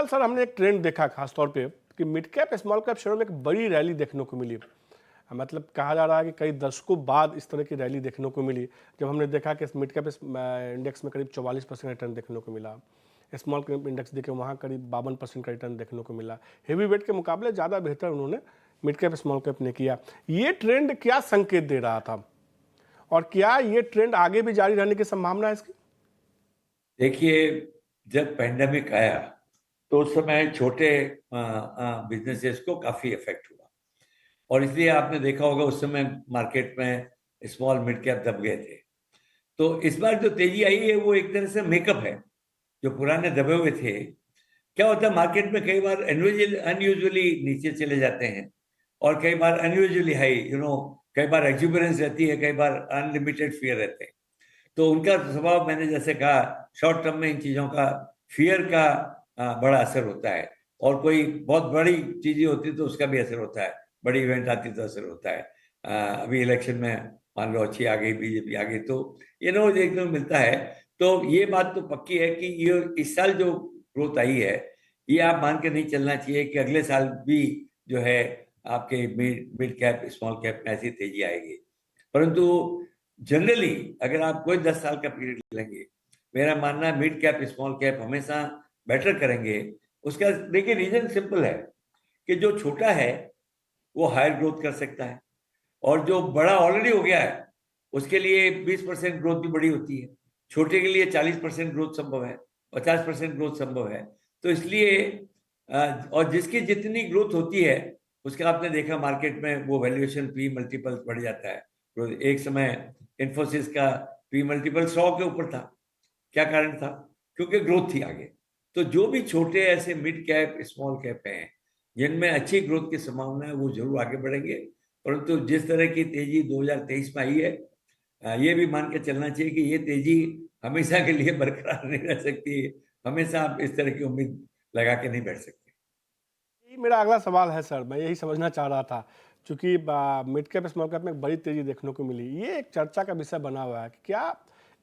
साल सर हमने एक ट्रेंड देखा खास तौर पे कि मिड कैप स्मॉल कैप शेयरों में एक बड़ी रैली देखने को मिली। मतलब कहा जा रहा है कि कई दशकों बाद इस तरह की रैली देखने को मिली, जब हमने देखा कि मिड कैप इंडेक्स में करीब 44% रिटर्न देखने को मिला, स्मॉल कैप इंडेक्स देखे वहाँ करीब 52% का रिटर्न देखने को मिला। हेवी वेट के मुकाबले ज़्यादा बेहतर उन्होंने मिड कैप स्मॉल कैप ने किया। ये ट्रेंड क्या संकेत दे रहा था और क्या ये ट्रेंड आगे भी जारी रहने की संभावना है इसकी? देखिए, जब पेंडेमिक आया तो उस समय छोटे बिजनेसेस को काफी इफेक्ट हुआ और इसलिए आपने देखा होगा उस समय मार्केट में स्मॉल मिड कैप दब गए थे। तो इस बार जो तेजी आई है वो एक तरह से मेकअप है। जो पुराने दबे हुए थे, क्या होता है मार्केट में कई बार अनयूजुअली नीचे चले जाते हैं और कई बार अनयूजुअली हाई, कई बार एक्जुबरेंस रहती है, कई बार अनलिमिटेड फियर रहते हैं। तो उनका स्वभाव, मैंने जैसे कहा, शॉर्ट टर्म में इन चीजों का फियर का बड़ा असर होता है और कोई बहुत बड़ी चीजें होती तो उसका भी असर होता है, बड़ी इवेंट आती तो असर होता है। अभी इलेक्शन में मान लो अच्छी आ गई, बीजेपी आ गई, तो देखने को मिलता है। तो ये बात तो पक्की है कि ये इस साल जो ग्रोथ आई है, ये आप मान के नहीं चलना चाहिए कि अगले साल भी जो है आपके mid mid cap small cap में ऐसी तेजी आएगी। परंतु जनरली अगर आप कोई 10 साल का पीरियड लेंगे, मेरा मानना है मिड कैप स्मॉल कैप हमेशा बेटर करेंगे। उसका देखिए रीजन सिंपल है कि जो छोटा है वो हायर ग्रोथ कर सकता है और जो बड़ा ऑलरेडी हो गया है उसके लिए 20% ग्रोथ भी बड़ी होती है। छोटे के लिए 40% ग्रोथ संभव है, 50% ग्रोथ संभव है। तो इसलिए और जिसकी जितनी ग्रोथ होती है उसका आपने देखा मार्केट में वो वैल्यूएशन पी मल्टीपल बढ़ जाता है। तो एक समय इन्फोसिस का पी मल्टीपल 100 के ऊपर था। क्या कारण था? क्योंकि ग्रोथ थी आगे। तो जो भी छोटे ऐसे मिड कैप स्मॉल कैप हैं जिनमें अच्छी ग्रोथ की संभावना है वो जरूर आगे बढ़ेंगे। परंतु जिस तरह की तेजी 2023 में आई है, ये भी मान के चलना चाहिए कि ये तेजी हमेशा के लिए बरकरार नहीं रह सकती। हमेशा आप इस तरह की उम्मीद लगा के नहीं बैठ सकते। यही मेरा अगला सवाल है सर, मैं यही समझना चाह रहा था। चूंकि मिड कैप स्मॉल कैप में एक बड़ी तेजी देखने को मिली, ये एक चर्चा का विषय बना हुआ है कि क्या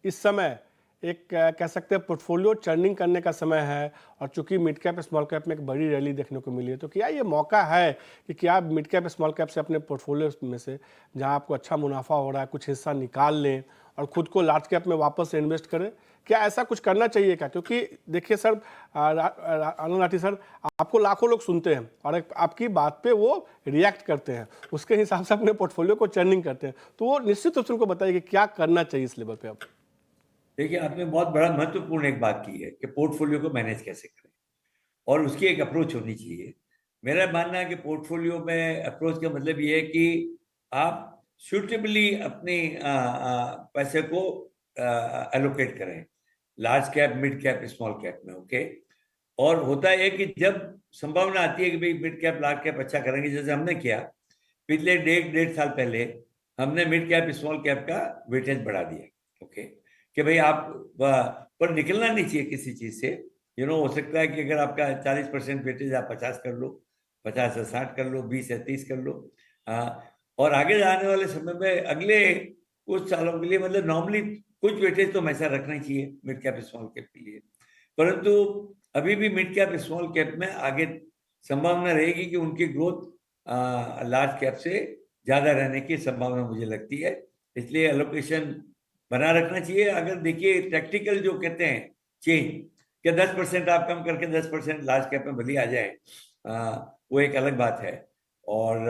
इस समय एक कह सकते हैं पोर्टफोलियो चर्निंग करने का समय है। और चूंकि मिड कैप स्मॉल कैप में एक बड़ी रैली देखने को मिली है, तो क्या ये मौका है कि क्या आप मिड कैप स्मॉल कैप से अपने पोर्टफोलियो में से जहां आपको अच्छा मुनाफा हो रहा है कुछ हिस्सा निकाल लें और खुद को लार्ज कैप में वापस इन्वेस्ट करें? क्या ऐसा कुछ करना चाहिए क्या? क्योंकि देखिए सर, आनंद राठी सर, आपको लाखों लोग सुनते हैं और आपकी बात पे वो रिएक्ट करते हैं, उसके हिसाब से अपने पोर्टफोलियो को चर्निंग करते हैं। तो वो निश्चित रूप से उनको बताइए कि क्या करना चाहिए इस लेवल पे अब। देखिए, आपने बहुत बड़ा महत्वपूर्ण एक बात की है कि पोर्टफोलियो को मैनेज कैसे करें और उसकी एक अप्रोच होनी चाहिए। मेरा मानना है कि पोर्टफोलियो में अप्रोच का मतलब ये है कि आप सुटेबली अपने पैसे को एलोकेट करें, large cap mid cap small cap में। ओके। और होता है कि जब संभावना आती है कि भाई मिड कैप लार्ज कैप अच्छा करेंगे, जैसे हमने किया पिछले डेढ़ साल पहले, हमने मिड कैप स्मॉल कैप का वेटेज बढ़ा दिया। ओके। कि भाई आप पर निकलना नहीं चाहिए किसी चीज से। हो सकता है कि अगर आपका 40% वेटेज, आप 50 कर लो, 50 से 60 कर लो, 20 से 30 कर लो। और आगे जाने वाले समय में अगले कुछ सालों के लिए, मतलब नॉर्मली कुछ वेटेज तो हमेशा रखना ही चाहिए मिड कैप स्मॉल कैप के लिए। परंतु अभी भी मिड कैप स्मॉल कैप में आगे संभावना रहेगी कि उनकी ग्रोथ लार्ज कैप से ज्यादा रहने की संभावना मुझे लगती है। इसलिए एलोकेशन बना रखना चाहिए। अगर देखिए टैक्टिकल जो कहते हैं चेंज, कि 10% आप कम करके 10% लार्ज कैप में भली आ जाए, वो एक अलग बात है। और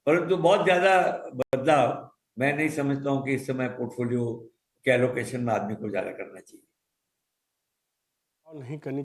परंतु बहुत ज्यादा बदलाव मैं नहीं समझता हूँ कि इस समय पोर्टफोलियो के एलोकेशन में आदमी को ज्यादा करना चाहिए। और नहीं करनी